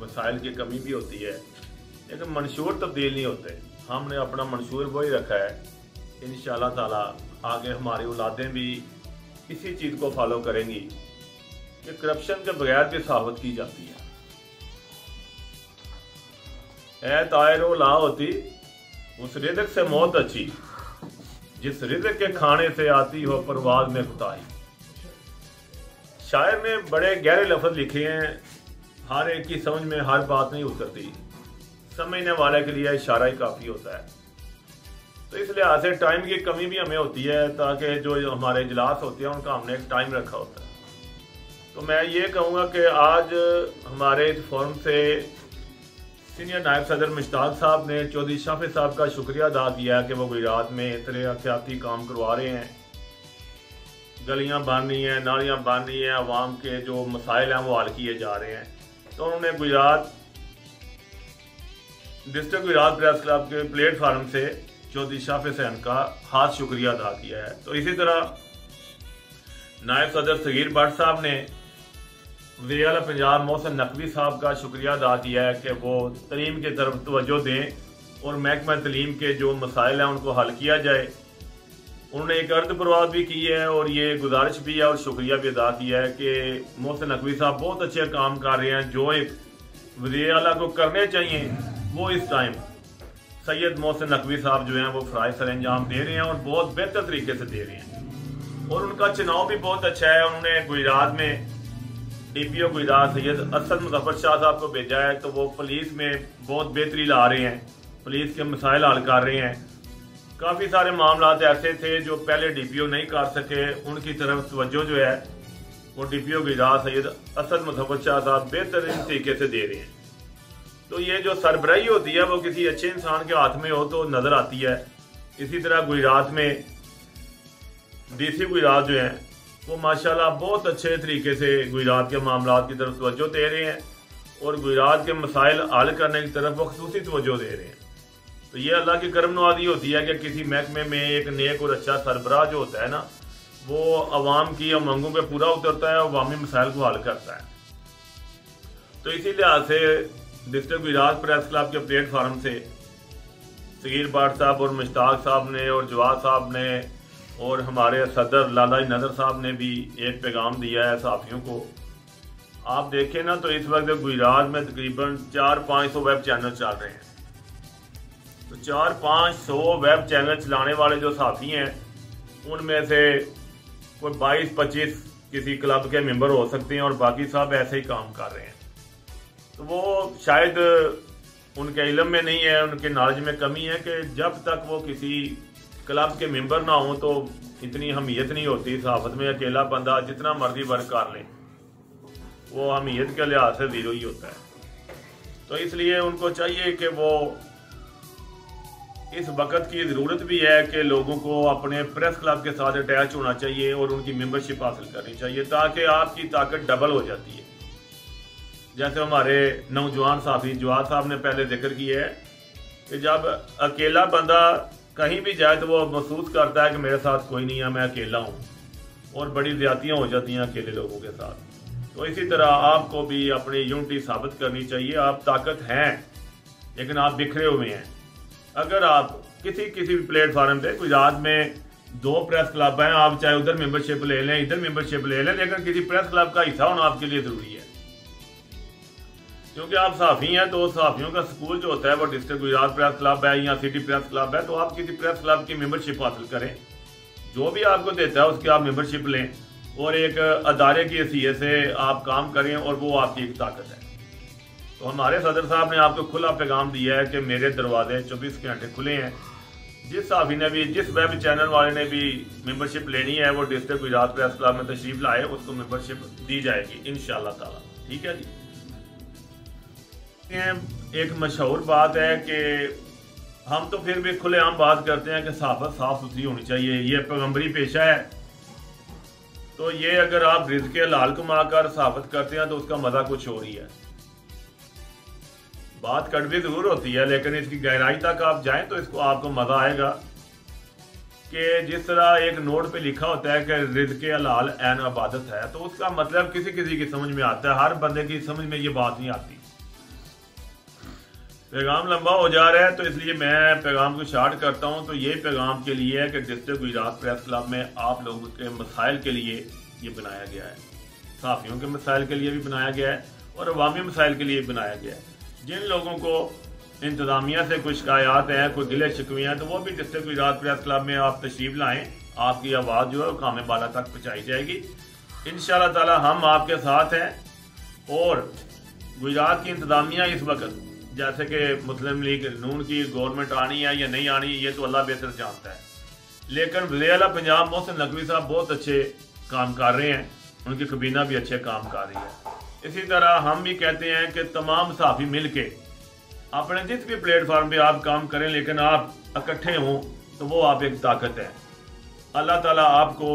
मसाइल की कमी भी होती है, लेकिन मंशूर तब्दील नहीं होते। हमने अपना मंशूर वही रखा है। इंशाअल्लाह ताला आगे हमारी औलादें भी इसी चीज़ को फॉलो करेंगी कि करप्शन के बगैर भी सहाफ़त की जाती है। ऐ तायरो ला होती उस रिज़्क़ से मौत अच्छी, जिस रिज़्क़ के खाने से आती हो परवाज़ में कुताही। शायर ने बड़े गहरे लफ्ज़ लिखे हैं, हर एक की समझ में हर बात नहीं उतरती, समझने वाले के लिए इशारा ही काफ़ी होता है। तो इस लिहाज से टाइम की कमी भी हमें होती है, ताकि जो हमारे इजलास होते हैं उनका हमने एक टाइम रखा होता है। तो मैं ये कहूँगा कि आज हमारे इस फोरम से सीनियर नायब सदर मुश्ताक साहब ने चौधरी शाफी साहब का शुक्रिया अदा किया कि वो गुजरात में तरक्याती काम करवा रहे हैं। गलियां बन रही हैं, नालियां बन रही हैं, आवाम के जो मसाइल हैं वो हल किए जा रहे हैं। तो उन्होंने Gujarat district Gujrat press club के प्लेटफार्म से चौधरी शाफी हुसैन का खास शुक्रिया अदा किया है। तो इसी तरह नायब सदर सगीर भट्ट साहब ने वज़ीर आला पंजाब मोहसिन नकवी साहब का शुक्रिया अदा किया है कि वो तलीम की तरफ तवज्जो दें और महकमा तलीम के जो मसाइल हैं उनको हल किया जाए। उन्होंने एक अर्द परवाज़ भी की है और ये गुजारिश भी है और शुक्रिया भी अदा किया है कि मोहसिन नकवी साहब बहुत अच्छे काम कर रहे हैं। जो एक वज़ीर आला को करने चाहिए वो इस टाइम सैयद मोहसिन नकवी साहब जो हैं वो फ़राइज़ सर अंजाम दे रहे हैं और बहुत बेहतर तरीके से दे रहे हैं और उनका चुनाव भी बहुत अच्छा है। उन्होंने गुजरात में DPO गुजरात सैयद असद मुजफ्फर शाह साहब को भेजा है, तो वो पुलिस में बहुत बेहतरी ला रहे हैं, पुलिस के मसाइल हल कर रहे हैं। काफ़ी सारे मामला ऐसे थे जो पहले DPO नहीं कर सके, उनकी तरफ तवज्जो जो है वो DPO गुजरात सैयद असद मुजफ्फर शाह साहब बेहतरीन तरीके से दे रहे हैं। तो ये जो सरबराही होती है वो किसी अच्छे इंसान के हाथ में हो तो नज़र आती है। इसी तरह गुजरात में DC गुजरात जो हैं वो माशाल्लाह बहुत अच्छे तरीके से गुजरात के मामला की तरफ तवज्जो दे रहे हैं और गुजरात के मसाइल हल करने की तरफ वो खसूसी तवज्जो दे रहे हैं। तो ये अल्लाह की करम नवाज़ी होती है कि किसी महकमे में एक नेक और अच्छा सरबराह जो होता है ना, वो अवाम की उमंगों पे पूरा उतरता है और अवामी मसाइल को हल करता है। तो इसी लिहाज से डिस्ट्रिक्ट गुजरात प्रेस क्लब के प्लेटफार्म से सगीर बाट साहब और मुश्ताक साहब ने और जवाद साहब ने और हमारे सदर लाला नदर साहब ने भी एक पैगाम दिया है सहाफ़ियों को। आप देखें ना तो इस वक्त गुजरात में तकरीबन 400-500 वेब चैनल चल रहे हैं। तो 400-500 वेब चैनल चलाने वाले जो साथी हैं उनमें से कोई 22-25 किसी क्लब के मेंबर हो सकते हैं और बाकी सब ऐसे ही काम कर रहे हैं। तो वो शायद उनके इल्म में नहीं है, उनके नॉलेज में कमी है कि जब तक वो किसी क्लब के मेंबर ना हो तो इतनी अहमियत नहीं होती। सहाफत में अकेला बंदा जितना मर्जी वर्क कर ले वो अहमियत के लिहाज से ज़ीरो ही होता है। तो इसलिए उनको चाहिए कि वो इस वक्त की ज़रूरत भी है कि लोगों को अपने प्रेस क्लब के साथ अटैच होना चाहिए और उनकी मेंबरशिप हासिल करनी चाहिए ताकि आपकी ताकत डबल हो जाती है। जैसे हमारे नौजवान साथी जवाद साहब ने पहले जिक्र किया है कि जब अकेला बंदा कहीं भी जाए तो वो महसूस करता है कि मेरे साथ कोई नहीं है, मैं अकेला हूँ, और बड़ी ज़्यादतियाँ हो जाती हैं अकेले लोगों के साथ। तो इसी तरह आपको भी अपनी यूनिटी साबित करनी चाहिए। आप ताकत हैं लेकिन आप बिखरे हुए हैं। अगर आप किसी भी प्लेटफार्म पे गुजरात में 2 प्रेस क्लब हैं, आप चाहे उधर मेंबरशिप ले लें इधर मेंबरशिप ले लें, लेकिन किसी प्रेस क्लब का हिस्सा होना आपके लिए ज़रूरी है। क्योंकि आप सहाफ़ी हैं तो सहाफ़ियों का स्कूल जो होता है वो डिस्ट्रिक्ट गुजरात प्रेस क्लब है या सिटी प्रेस क्लब है, तो आप किसी प्रेस क्लब की मेंबरशिप हासिल करें। जो भी आपको देता है उसकी आप मेंबरशिप लें और एक अदारे की हैसियत से आप काम करें और वो आपकी एक ताकत है। तो हमारे सदर साहब ने आपको खुला पैगाम दिया है कि मेरे दरवाजे 24 घंटे खुले हैं। जिस सहाफ़ी ने भी, जिस वेब चैनल वाले ने भी मेंबरशिप लेनी है वो डिस्ट्रिक्ट गुजरात प्रेस क्लब में तशरीफ लाए, उसको मेंबरशिप दी जाएगी इंशाअल्लाह ताला। ठीक है जी। एक मशहूर बात है कि हम तो फिर भी खुलेआम बात करते हैं कि सहाफ़त साफ सुथरी होनी चाहिए, ये पैगंबरी पेशा है। तो ये अगर आप रिज़्क़ हलाल कमा कर सहाफ़त करते हैं तो उसका मज़ा कुछ और ही है। बात कड़वी ज़रूर होती है लेकिन इसकी गहराई तक आप जाएं तो इसको आपको मज़ा आएगा कि जिस तरह एक नोट पे लिखा होता है कि रिज़्क़ हलाल ऐन इबादत है, तो उसका मतलब किसी की समझ में आता है, हर बंदे की समझ में ये बात नहीं आती। पैगाम लंबा हो जा रहा है तो इसलिए मैं पैगाम को शार्ट करता हूं। तो ये पैगाम के लिए है कि डिस्ट्रिक्ट गुजरात प्रेस क्लब में आप लोगों के मसाइल के लिए ये बनाया गया है, सहाफ़ियों के मसाइल के लिए भी बनाया गया है और अवामी मसाइल के लिए भी बनाया गया है। जिन लोगों को इंतज़ामिया से कुछ शिकायत हैं, कोई गिले शिकवे हैं, तो वो भी डिस्ट्रिक्ट गुजरात प्रेस क्लब में आप तशरीफ़ लाएँ। आपकी आवाज़ जो है वो कामे बाला तक पहुँचाई जाएगी इंशाअल्लाह ताला। हम आपके साथ हैं और गुजरात की इंतज़ामिया इस वक्त जैसे कि मुस्लिम लीग नून की गवर्नमेंट आनी है या नहीं आनी ये तो अल्लाह बेहतर जानता है, लेकिन वज़ीर-ए-आला पंजाब मोहसिन नकवी साहब बहुत अच्छे काम कर रहे हैं, उनकी कबीना भी अच्छे काम कर रही है। इसी तरह हम भी कहते हैं कि तमाम सहाफ़ी मिल के अपने जिस भी प्लेटफार्म पे आप काम करें लेकिन आप इकट्ठे हों तो वो आप एक ताकत है। अल्लाह ताला आपको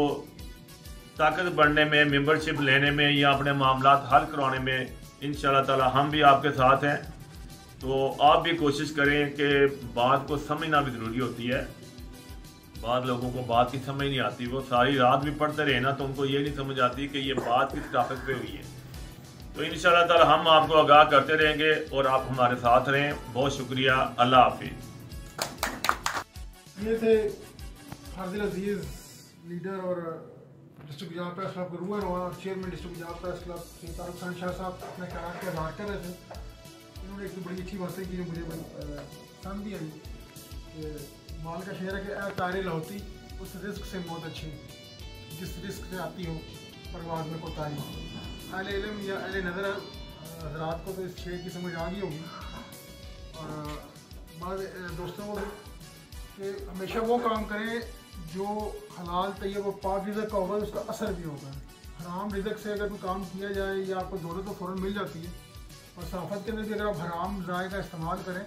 ताकत बढ़ने में, मेंबरशिप लेने में या अपने मामलात हल करवाने में इंशाअल्लाह ताला हम भी आपके साथ हैं। तो आप भी कोशिश करें कि बात को समझना भी ज़रूरी होती है। बाद लोगों को बात की समझ नहीं आती, वो सारी रात भी पढ़ते रहे ना तो उनको ये नहीं समझ आती कि ये बात किस टॉपिक पे हुई है। तो इंशाअल्लाह ताला हम आपको आगाह करते रहेंगे और आप हमारे साथ रहें। बहुत शुक्रिया, अल्लाह हाफिज़। ये थे हाजिर अजीज़ लीडर और डिस्ट्रिक्ट गुजरात प्रेस क्लब के रूअर और chairman district Gujrat press club Shri Taruk Khan Shah साहब अपने ख्याल के इज़हार कर रहे थे। उन्होंने एक बड़ी अच्छी बातें की जो मुझे पसंद भी आई। कि माल का शेर है कि ए तारे लहोती उस रिस्क से मौत अच्छी, जिस रिस्क से आती हो परवाज में कोताही। अहले इल्म या अहले नज़र हज़रात को तो इस शेर की समझ आ गई होगी, और बाद दोस्तों को भी, कि हमेशा वो काम करें जो हलाल तैयब और पाक रिज़्क़ का होगा, उसका असर भी होगा। हराम रिज़्क़ से अगर कोई काम किया जाए या आपको ज़रूरत तो फ़ौरन मिल जाती है, और सहाफ़त के अंदर भी अगर आप हराम ज़ाय का इस्तेमाल करें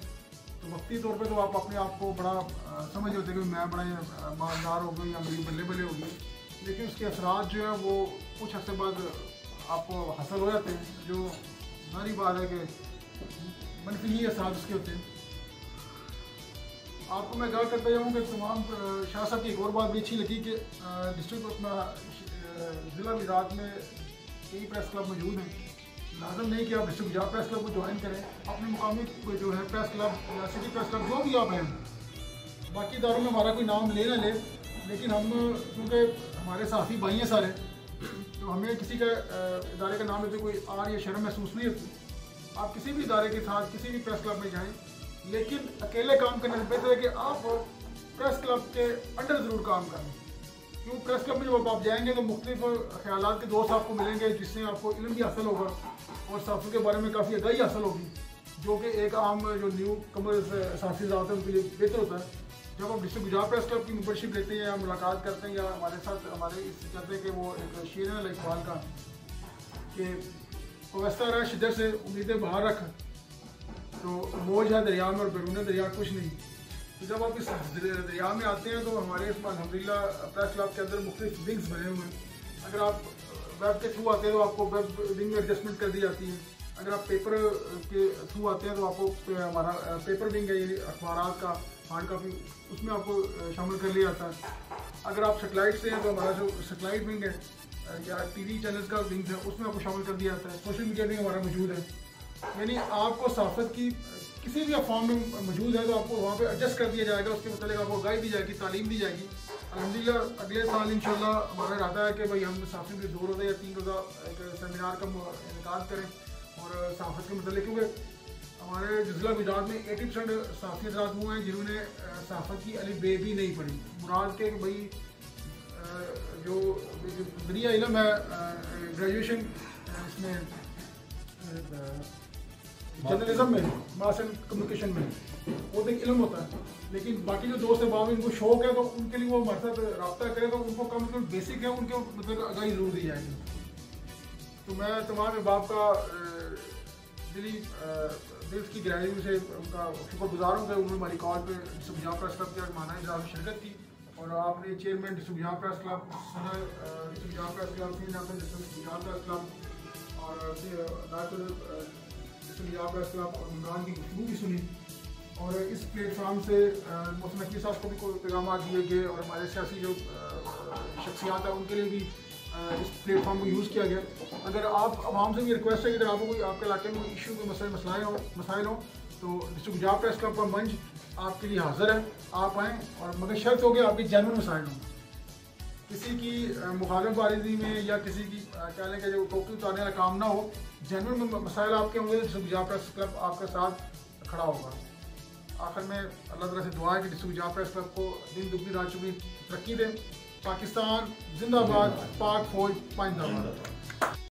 तो वक्ती तौर पे तो आप अपने आप को बड़ा समझ होते हैं कि मैं बड़ा मालदार हो गई या मेरी बल्ले बल्ले हो गई, लेकिन उसके असरात जो है वो कुछ अर्से बाद आपको हासिल हो जाते हैं, जो सारी बात है कि मनफी ही असरात उसके होते हैं। आपको मैं कहा करता जाऊँ कि तमाम शाह साहब की एक और बात भी अच्छी लगी कि डिस्ट्रिक्ट अपना ज़िला मिज़ात में कई प्रेस क्लब मौजूद हैं। लाजम नहीं कि आप डिस्ट्रिक्ट जा प्रेस क्लब को ज्वाइन करें, अपने मुकामी जो है प्रेस क्लब या सिटी प्रेस क्लब जो भी आप हैं, बाकी इदारों में हमारा कोई नाम ले ना ले, लेकिन हम क्योंकि हमारे साथी भाई हैं सारे, तो हमें किसी का इदारे का नाम लेते कोई आर या शर्म महसूस नहीं होती। आप किसी भी इदारे के साथ किसी भी प्रेस क्लब में जाएँ, लेकिन अकेले काम करने से बेहतर है कि आप प्रेस क्लब के अंडर ज़रूर काम करें, क्यों प्रेस क्लब में जब आप जाएंगे तो मुख्तलिफ ख्यालात के दोस्त आपको मिलेंगे, जिससे आपको इल्म भी हासिल होगा और साफ़ी के बारे में काफ़ी आगाही हासिल होगी, जो कि एक आम जो न्यू कमर साफ़ी आते हैं उनके लिए बेहतर होता है। जब आप डिस्ट्रिक्ट गुजरात प्रेस क्लब की मेंबरशिप लेते हैं या मुलाकात करते हैं या हमारे साथ हमारे इस कहते हैं कि वो एक शेर है इकबाल का कि वस्ता रहा शिद्दत से उम्मीदें बाहर रख, तो मौज है दरिया में और बैरून दरिया कुछ नहीं। तो जब आप इस दरिया में आते हैं तो हमारे इस अल्हम्दुलिल्लाह प्रेस क्लब के अंदर मुख्तलिफ विंग्स बने हुए हैं। अगर आप वेब के थ्रू आते हैं तो आपको वेब विंग में एडजस्टमेंट कर दी जाती है। अगर आप पेपर के थ्रू आते हैं तो आपको हमारा पेपर विंग है, ये अखबार का हार्ड कापी, उसमें आपको शामिल कर लिया जाता है। अगर आप सेटेलाइट से हैं तो हमारा जो सेटेलाइट विंग है या टीवी चैनल्स का विंग है, उसमें आपको शामिल कर दिया जाता है। सोशल मीडिया विंग हमारा मौजूद है, यानी आपको साफ़त की किसी भी फॉर्म में मौजूद है तो आपको वहाँ पे एडजस्ट कर दिया जाएगा, उसके मतलब आपको गाइड दी जाएगी, तालीम दी जाएगी। अल्हम्दुलिल्लाह अगले साल इंशाल्लाह हमारा इरादा है कि भाई हम साफ़ी के 2 रोज़ा या 3 रोज़ा एक सेमिनार का इनेकाद करें और साफ़त के मतलब, क्योंकि हमारे ज़िला गुजरात में 80% साफ़ी हज़रात वो हैं जिन्होंने साफ़त की अली बे भी नहीं पढ़ी। मुराद के भाई जो दुनिया इल्म है, ग्रेजुएशन इसमें जर्नलिज्म में, मास एंड कम्युनिकेशन में, वो तो एक इल्म होता है, लेकिन बाकी जो दोस्त है वहाँ भी उनको शौक है तो उनके लिए वो हमारे साथ रब्ता करे तो उनको कम से कम बेसिक है उनके मतलब आगाही ज़रूर दी जाएगी। तो मैं तमाम अहबाब का दिल की गहराइयों से उनका शुक्रगुजार हूँ कि उन्होंने हमारी कॉल पर डिस्ट्रिक्ट गुजरात प्रेस क्लब के माना इजहार में शिरकत की, और आपने chairman district Gujrat press club, सदर district Gujrat press club, district Gujrat press club और डिस्ट्रिक्ट प्रेस क्लब और इमरान की गुफ्तगू भी सुनी, और इस प्लेटफार्म से मोहसिन नकवी साहब को भी कोई पैगाम दिए गए और हमारे सियासी जो शख्सियात हैं उनके लिए भी इस प्लेटफार्म को यूज़ किया गया। अगर आप आवाम से भी रिक्वेस्ट है कि अगर आपको कोई आपके इलाके में कोई इशू, कोई मसाइल हो तो डिस्ट्रिक्ट गुजरात प्रेस क्लब का मंच आपके लिए हाजिर है, आप आएँ, और मगर शर्त हो गया आपकी जेन्युइन मसाइल हों, किसी की मुखालिफ बारिजी में या किसी की क्या लें कि जो टोपी उतारने वाला काम ना हो। जेन्युइन मसाइल आपके होंगे तो डिस्ट्रिक्ट गुजरात प्रेस क्लब आपके साथ खड़ा होगा। आखिर में अल्लाह ताला से दुआ है कि डिस्ट्रिक्ट गुजरात प्रेस क्लब को दिन दुगनी रात चौगुनी तरक्की दें। पाकिस्तान जिंदाबाद, पाक फौज पाइंदाबाद।